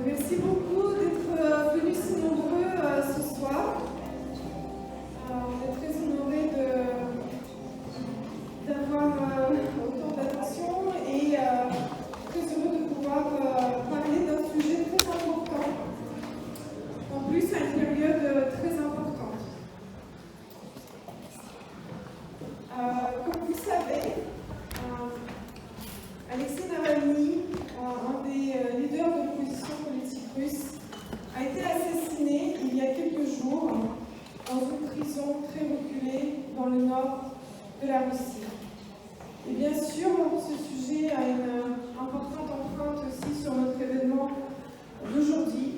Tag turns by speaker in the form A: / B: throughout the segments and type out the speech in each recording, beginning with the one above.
A: Merci beaucoup d'être venus si nombreux ce soir. On est très honorés d'avoir autant d'attention et très heureux de pouvoir parler d'un sujet très important. En plus, à une période très importante. Comme vous le savez, Alexei Navalny, un des leaders de l'opposition politique russe, a été assassiné il y a quelques jours dans une prison très reculée dans le nord de la Russie. Et bien sûr, ce sujet a une importante empreinte aussi sur notre événement d'aujourd'hui.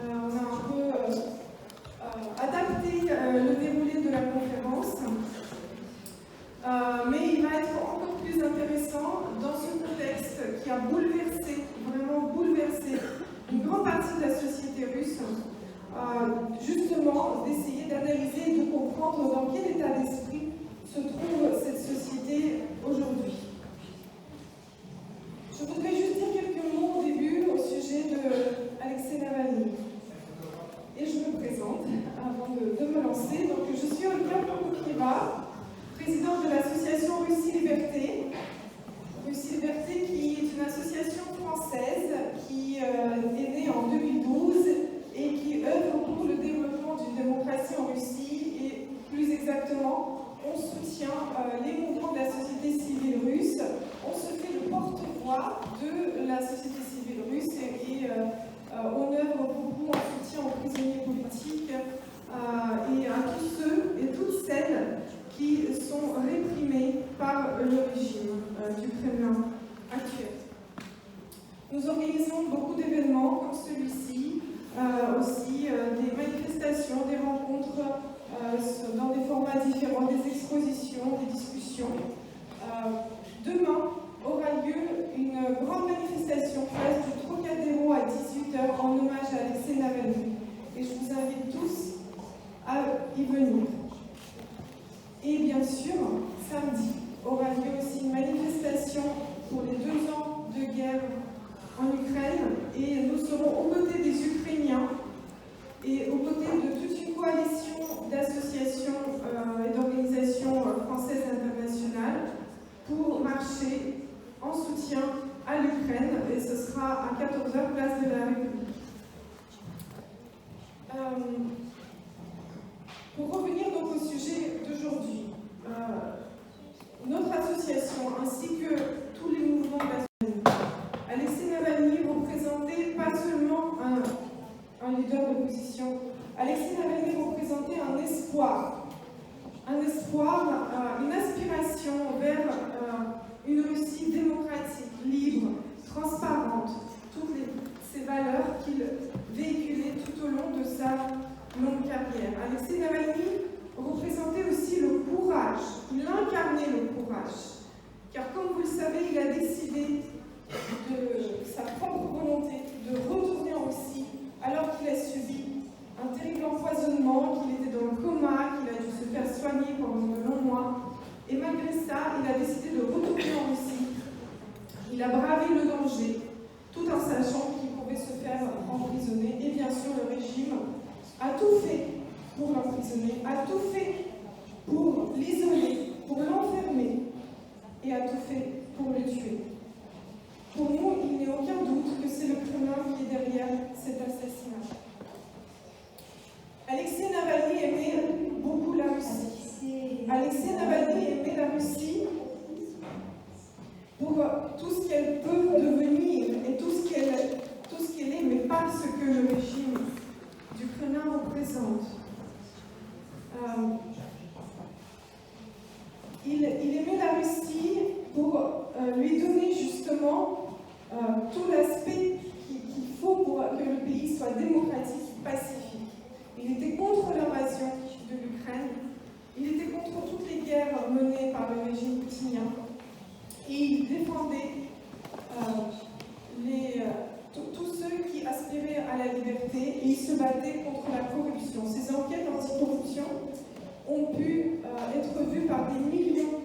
A: On a un peu adapté le déroulé de la conférence, mais il va être encore plus intéressant dans ce contexte qui a vraiment bouleversé une grande partie de la société russe, justement d'essayer d'analyser et de comprendre dans quel état d'esprit se trouve cette société aujourd'hui. Je voudrais juste dire quelques mots au début au sujet d'Alexei Navalny. Et je me présente avant de me lancer. Donc, je suis Olga Prokofiev, présidente de l'association Russie Liberté. Russie Liberté qui est une association française qui est née en 2012 et qui œuvre pour le développement d'une démocratie en Russie et plus exactement, on soutient les mouvements de la société civile russe. On se fait le porte-voix de la société civile russe et on œuvre beaucoup en soutien aux prisonniers politiques et à tous ceux et toutes celles qui sont réprimés par le régime du Kremlin actuel. Nous organisons beaucoup d'événements comme celui-ci, aussi des manifestations, des rencontres dans des formats différents, des expositions, des discussions. Demain aura lieu une grande manifestation place du Trocadéro à 18h en hommage à Alexei Navalny. Et je vous invite tous à y venir. Et bien sûr, samedi aura lieu aussi une manifestation pour les 2 ans de guerre en Ukraine et nous serons aux côtés des Ukrainiens et aux côtés de toute une coalition d'associations et d'organisations françaises et internationales pour marcher en soutien à l'Ukraine et ce sera à 14h place de la République. Pour revenir donc au sujet d'aujourd'hui, notre association ainsi que tous les mouvements nationaux, Alexei Navalny représentait pas seulement un leader d'opposition, Alexei Navalny représentait un espoir, une aspiration vers une Russie démocratique, libre, transparente, toutes ces valeurs qu'il véhiculait tout au long de sa longue carrière. Alexei Navalny représentait aussi le courage, il incarnait le courage, car comme vous le savez, il a décidé de sa propre volonté de retourner en Russie alors qu'il a subi un terrible empoisonnement, qu'il était dans le coma, qu'il a dû se faire soigner pendant de longs mois, et malgré ça, il a décidé de retourner en Russie. Il a bravé le danger, tout en sachant qu'il pouvait se faire emprisonner, et bien sûr le régime a tout fait pour l'emprisonner, a tout fait pour l'isoler, pour l'enfermer, et a tout fait pour le tuer. Pour nous, il n'est aucun doute que c'est le Kremlin qui est derrière cet assassinat. Alexei Navalny aimait beaucoup la Russie. Alexei Navalny aimait la Russie pour tout ce qu'elle peut devenir et tout ce qu'elle est, mais pas ce que le régime du Kremlin représente. Il aimait la Russie pour lui donner justement tout l'aspect qu'il faut pour que le pays soit démocratique, pacifique. Il était contre l'invasion de l'Ukraine, il était contre toutes les guerres menées par le régime poutinien et il défendait tous ceux qui aspiraient à la liberté et il se battait contre la corruption. Ces enquêtes anticorruption ont pu être vues par des millions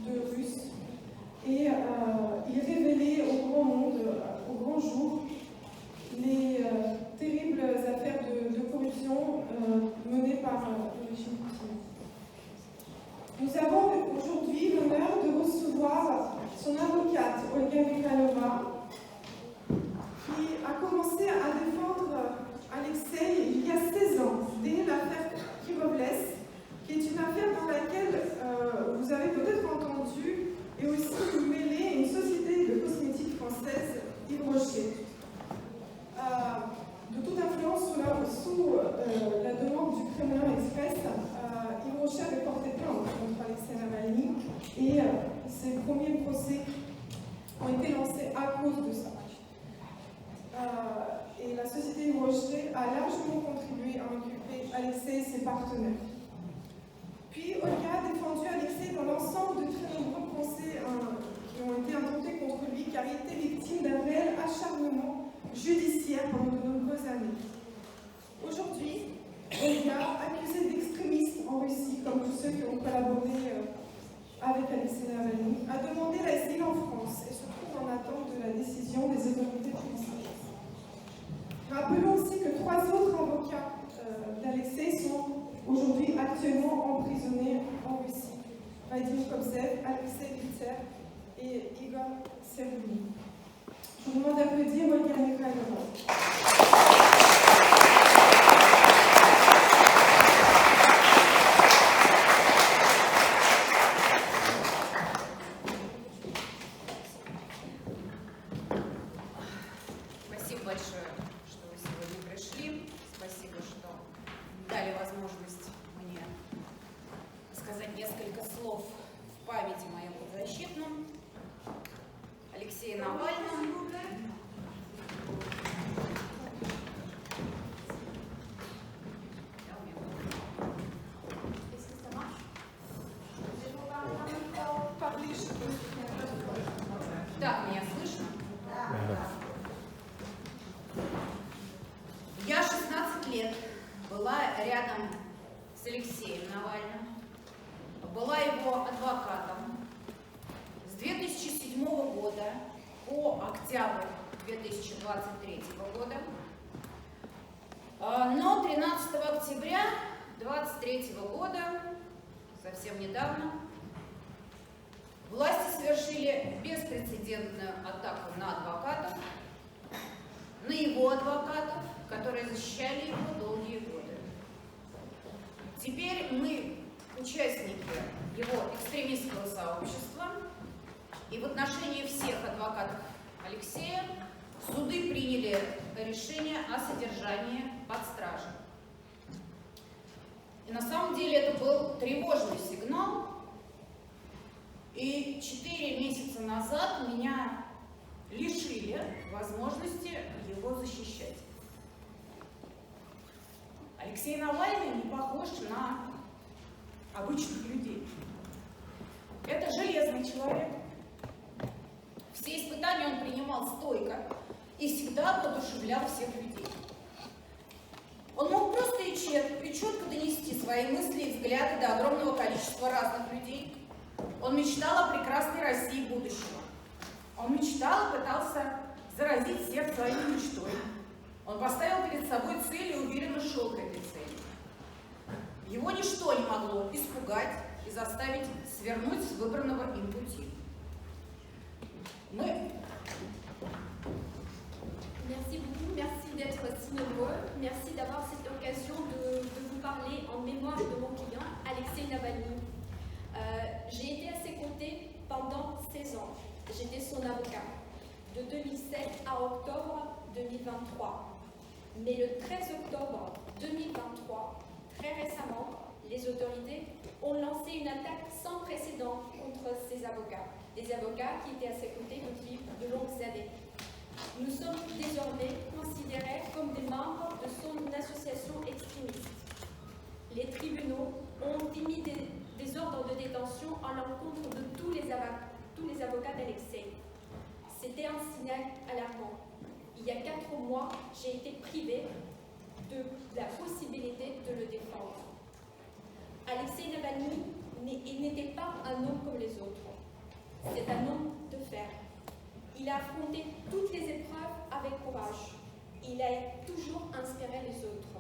A: de Russes et il révélait au grand monde, au grand jour, Nous avons aujourd'hui l'honneur de recevoir son avocate, Olga Mikhailova, qui a commencé à défendre Alexei il y a 16 ans, dès l'affaire Kirovlès, qui est une affaire dans laquelle vous avez peut-être entendu, et aussi mêlé une société de cosmétiques française, Yves Rocher. De toute influence sous la demande du Kremlin Express, Yves Rocher avait porté plainte contre Alexei Navalny et ses premiers procès ont été lancés à cause de ça. Et la société Yves Rocher a largement contribué à inculper Alexei et ses partenaires. Puis Olga a défendu Alexei dans l'ensemble de très nombreux procès qui ont été intentés contre lui, car il était victime d'un réel acharnement judiciaire pendant de nombreuses années. Aujourd'hui, Olga, accusée d'extrémisme en Russie, comme tous ceux qui ont collaboré avec Alexei Navalny, a demandé l'asile en France et se trouve en attente de la décision des autorités françaises. Rappelons aussi que 3 autres avocats d'Alexei sont aujourd'hui actuellement emprisonnés en Russie. Vadim Kobzev, Alexei Bitser et Igor Serbin. Je vous demande d'applaudir Olga Mikhailova.
B: Спасибо большое, что вы сегодня пришли. Спасибо, что дали возможность мне сказать несколько слов в память о моем подзащитном Алексее Навальном. Так, меня слышно? Я 16 лет была рядом с Алексеем Навальным, была его адвокатом с 2007 года по октябрь 2023 года. Но 13 октября 2023 года, совсем недавно, власти совершили беспрецедентную атаку на адвокатов, на его адвокатов, которые защищали его долгие годы. Теперь мы участники его экстремистского сообщества, и в отношении всех адвокатов Алексея суды приняли решение о содержании под стражей. И на самом деле это был тревожный сигнал, и 4 месяца назад меня лишили возможности его защищать. Алексей Навальный не похож на обычных людей. Это железный человек. Все испытания он принимал стойко и всегда воодушевлял всех людей. Он мог просто и четко донести свои мысли и взгляды до огромного количества разных людей. Он мечтал о прекрасной России будущего. Он мечтал и пытался заразить всех своей мечтой. Он поставил перед собой цель и уверенно шел к этой цели. Его ничто не могло испугать и заставить свернуть с выбранного им пути.
C: Merci beaucoup, merci d'être si nombreux, merci d'avoir cette occasion de vous parler en mémoire de mon client, Alexei Navalny. J'ai été à ses côtés pendant 16 ans. J'étais son avocat, de 2007 à octobre 2023. Mais le 13 octobre 2023, très récemment, les autorités ont lancé une attaque sans précédent contre ses avocats. Des avocats qui étaient à ses côtés depuis de longues années. Nous sommes désormais considérés comme des membres de son association extrémiste. Les tribunaux ont émis des ordres de détention à l'encontre de tous les avocats d'Alexei. C'était un signal alarmant. Il y a 4 mois, j'ai été privée de la possibilité de le défendre. Alexei Navalny n'était pas un homme comme les autres. C'est un homme de fer. Il a affronté toutes les épreuves avec courage. Il a toujours inspiré les autres.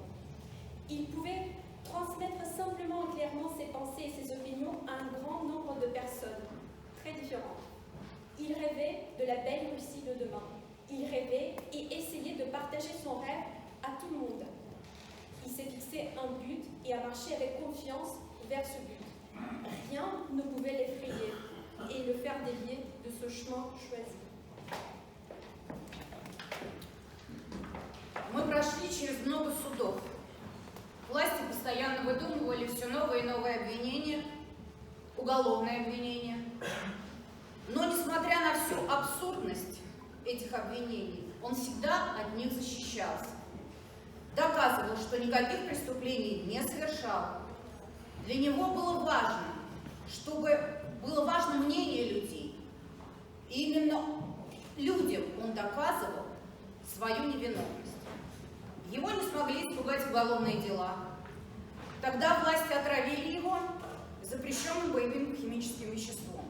C: Il pouvait transmettre simplement et clairement ses pensées et ses opinions à un grand nombre de personnes très différentes. Il rêvait de la belle Russie de demain. Il rêvait et essayait de partager son rêve à tout le monde. Il s'est fixé un but et a marché avec confiance vers ce but. Rien ne pouvait l'effrayer et le faire dévier de ce chemin choisi.
B: Мы прошли через много судов. Власти постоянно выдумывали все новые и новые обвинения, уголовные обвинения. Но, несмотря на всю абсурдность этих обвинений, он всегда от них защищался. Доказывал, что никаких преступлений не совершал. Для него было важно, чтобы было важно мнение людей. И именно людям он доказывал свою невиновность. Его не смогли испугать уголовные дела. Тогда власти отравили его запрещенным боевым химическим веществом.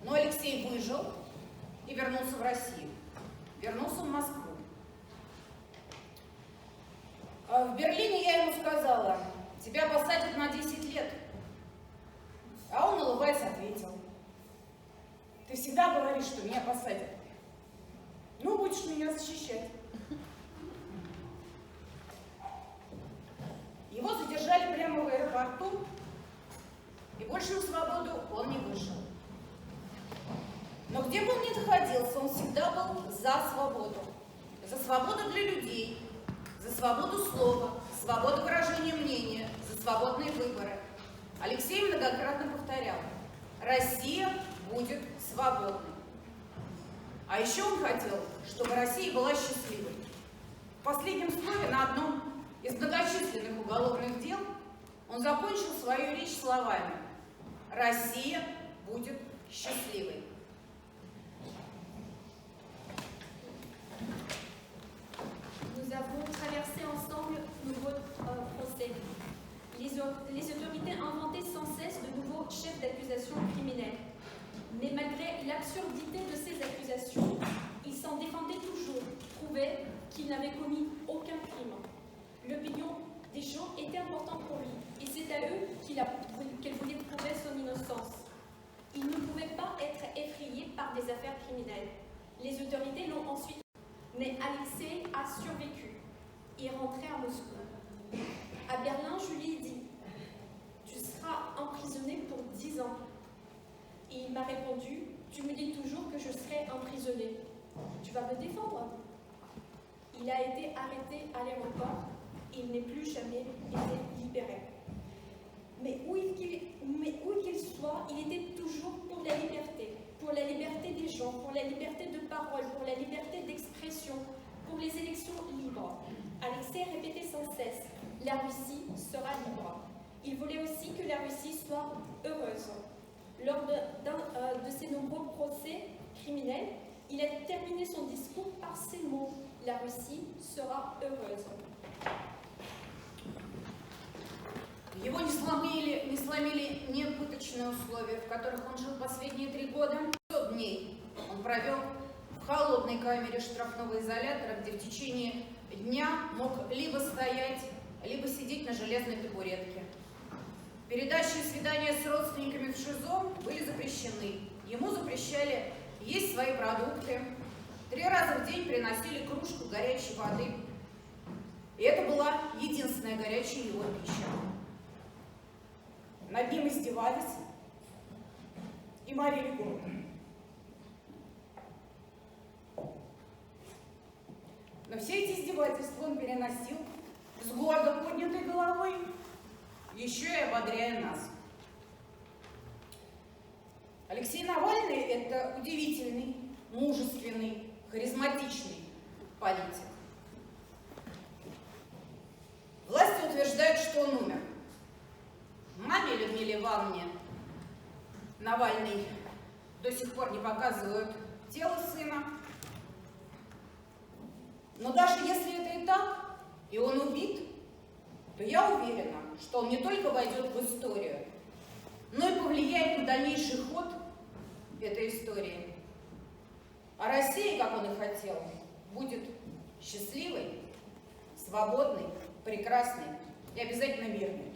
B: Но Алексей выжил и вернулся в Россию. Вернулся в Москву. В Берлине я ему сказала: тебя посадят на 10 лет. А он, улыбаясь, ответил: ты всегда говоришь, что меня посадят. Ну, будешь меня защищать. Его задержали прямо в аэропорту, и больше на свободу он не вышел. Но где бы он ни находился, он всегда был за свободу. За свободу для людей, за свободу слова, свободу выражения мнения, за свободные выборы. Алексей многократно повторял: Россия будет свободной. А еще он хотел, чтобы Россия была счастливой. В последнем слове на одном из многочисленных уголовных дел он закончил свою речь словами: Россия будет счастливой.
C: Nous avons traversé ensemble de nouveaux procès. Les autorités inventaient sans cesse de nouveaux chefs d'accusation criminels. Mais malgré l'absurdité de ces accusations, il s'en défendait toujours, prouvait qu'il n'avait commis aucun crime. L'opinion des gens était importante pour lui, et c'est à eux qu'elle voulait prouver son innocence. Il ne pouvait pas être effrayé par des affaires criminelles. Les autorités l'ont ensuite... Mais Alexei a survécu et est rentré à Moscou. À Berlin, je lui ai dit: tu seras emprisonné pour 10 ans. Et il m'a répondu: tu me dis toujours que je serai emprisonné. Tu vas me défendre? Il a été arrêté à l'aéroport et il n'est plus jamais été libéré. Mais où qu'il soit, il était toujours pour la liberté des gens, pour la liberté de parole, pour la liberté d'expression, pour les élections libres. Alexei répétait sans cesse: la Russie sera libre. Il voulait aussi que la Russie soit heureuse. Lors de ses nombreux procès criminels, il a terminé son discours par ces mots: la Russie sera heureuse.
B: Его не сломили ни пыточные условия, в которых он жил последние 3 года. 100 дней он провел в холодной камере штрафного изолятора, где в течение дня мог либо стоять, либо сидеть на железной табуретке. Передачи и свидания с родственниками в ШИЗО были запрещены. Ему запрещали есть свои продукты. 3 раза в день приносили кружку горячей воды. И это была единственная горячая его пища. Над ним издевались и морили голодом. Но все эти издевательства он переносил с гордо поднятой головой, еще и ободряя нас. Алексей Навальный – это удивительный, мужественный, харизматичный политик. Власти утверждают, что он умер. Маме Людмиле Ивановне Навальный до сих пор не показывают тело сына. Но даже если это и так, и он убит, то я уверена, что он не только войдет в историю, но и повлияет на дальнейший ход этой истории. А Россия, как он и хотел, будет счастливой, свободной, прекрасной и обязательно верный.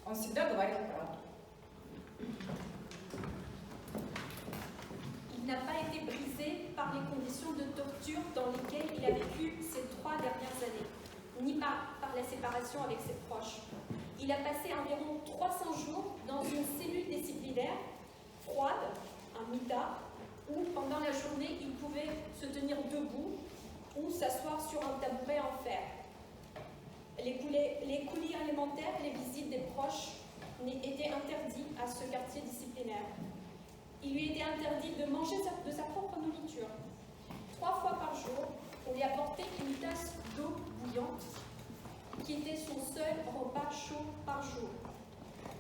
B: Он всегда говорил правду.
C: Il n'a pas été brisé par les conditions de torture dans lesquelles il a vécu ces 3 dernières années, ni par la séparation avec ses proches. Il a passé environ 300 jours dans une cellule disciplinaire froide, un mita, où pendant la journée il pouvait se tenir debout ou s'asseoir sur un tabouret en fer. Les coulis alimentaires et les visites des proches étaient interdits à ce quartier disciplinaire. Il lui était interdit de manger de sa propre nourriture. 3 fois par jour, on lui apportait une tasse d'eau bouillante qui était son seul repas chaud par jour.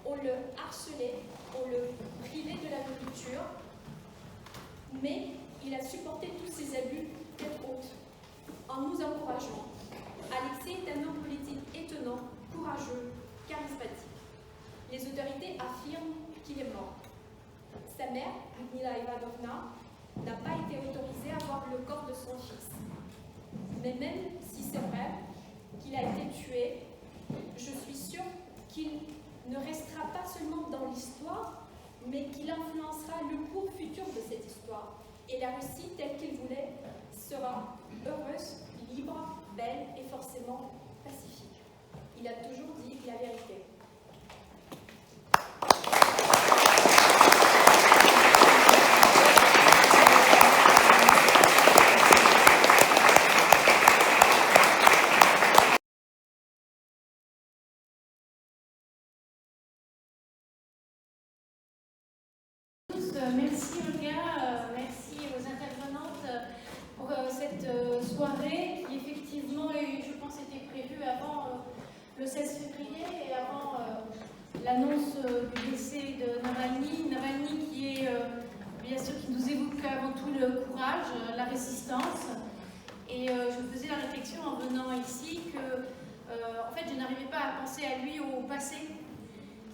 C: On le harcelait, on le privait de la nourriture, mais il a supporté tous ces abus tête haute en nous encourageant. Alexei est un homme politique étonnant, courageux, charismatique. Les autorités affirment qu'il est mort. Sa mère, Ludmila Ivanovna, n'a pas été autorisée à voir le corps de son fils. Mais même si c'est vrai qu'il a été tué, je suis sûre qu'il ne restera pas seulement dans l'histoire, mais qu'il influencera le cours futur de cette histoire. Et la Russie, telle qu'il voulait, sera heureuse, libre, belle et forcément pacifique. Il a toujours dit la vérité.
D: Merci Olga, merci aux intervenantes pour cette soirée qui effectivement, je pense, était prévue avant le 16 février et avant l'annonce du décès de Navalny. Navalny qui est bien sûr qui nous évoque avant tout le courage, la résistance. Et je faisais la réflexion en venant ici que en fait je n'arrivais pas à penser à lui au passé.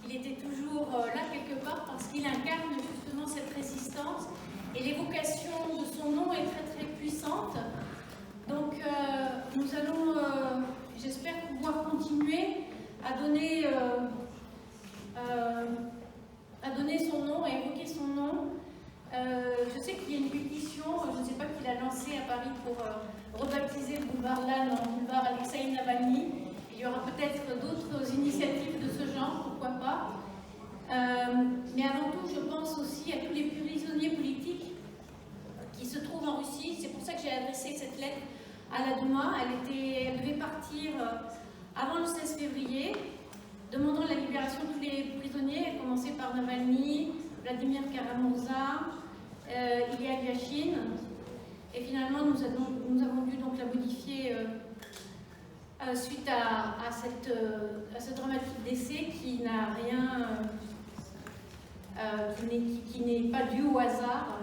D: Il était toujours là quelque part parce qu'il incarne justement cette résistance et l'évocation de son nom est très très puissante. Donc nous allons, j'espère, pouvoir continuer à donner son nom, à évoquer son nom. Je sais qu'il y a une pétition, je ne sais pas qui l'a lancée à Paris pour rebaptiser le boulevard Lannes en boulevard Alexei Navalny. Il y aura peut-être d'autres initiatives de ce genre, pourquoi pas. Mais avant tout, je pense aussi à tous les prisonniers politiques qui se trouvent en Russie. C'est pour ça que j'ai adressé cette lettre à la Douma. Elle devait partir avant le 16 février, demandant la libération de tous les prisonniers. Elle commençait par Navalny, Vladimir Karamurza, Ilya Yashin. Et finalement, nous avons dû donc la modifier suite à ce dramatique décès qui n'a rien, qui n'est pas dû au hasard,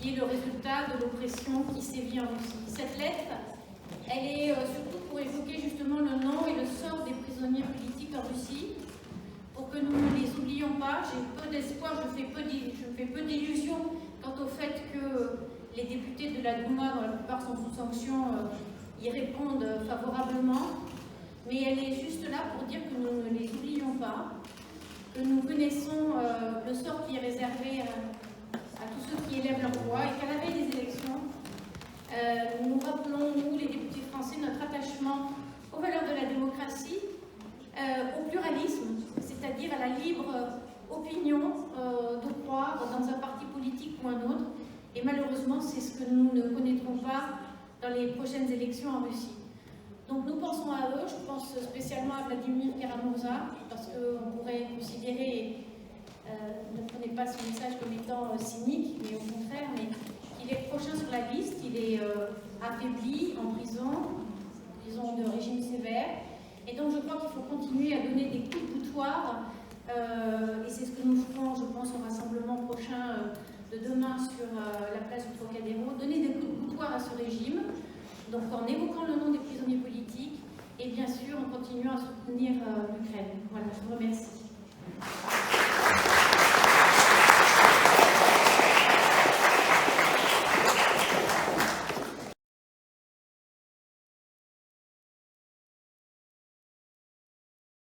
D: qui est le résultat de l'oppression qui sévit en Russie. Cette lettre, elle est surtout pour évoquer justement le nom et le sort des prisonniers politiques en Russie, pour que nous ne les oublions pas. J'ai peu d'espoir, je fais peu d'illusions quant au fait que les députés de la Douma, dont la plupart sont sous sanction, y répondent favorablement, mais elle est juste là pour dire que nous ne les oublions pas, que nous connaissons le sort qui est réservé à tous ceux qui élèvent leur voix et qu'à la veille des élections, nous rappelons, nous les députés français, notre attachement aux valeurs de la démocratie, au pluralisme, c'est-à-dire à la libre opinion de croire dans un parti politique ou un autre, et malheureusement c'est ce que nous ne connaîtrons pas dans les prochaines élections en Russie. Donc nous pensons à eux, je pense spécialement à Vladimir Karamurza, parce qu'on pourrait considérer, ne prenez pas ce message comme étant cynique, mais au contraire, mais il est prochain sur la liste, il est affaibli, en prison de régime sévère, et donc je crois qu'il faut continuer à donner des coups de boutoir, et c'est ce que nous ferons, je pense, au rassemblement prochain de demain sur la place du Trocadéro, donner des coups de boutoir à ce régime, donc en évoquant le nom des prisonniers politiques et bien sûr en continuant à soutenir l'Ukraine. Voilà, je vous remercie.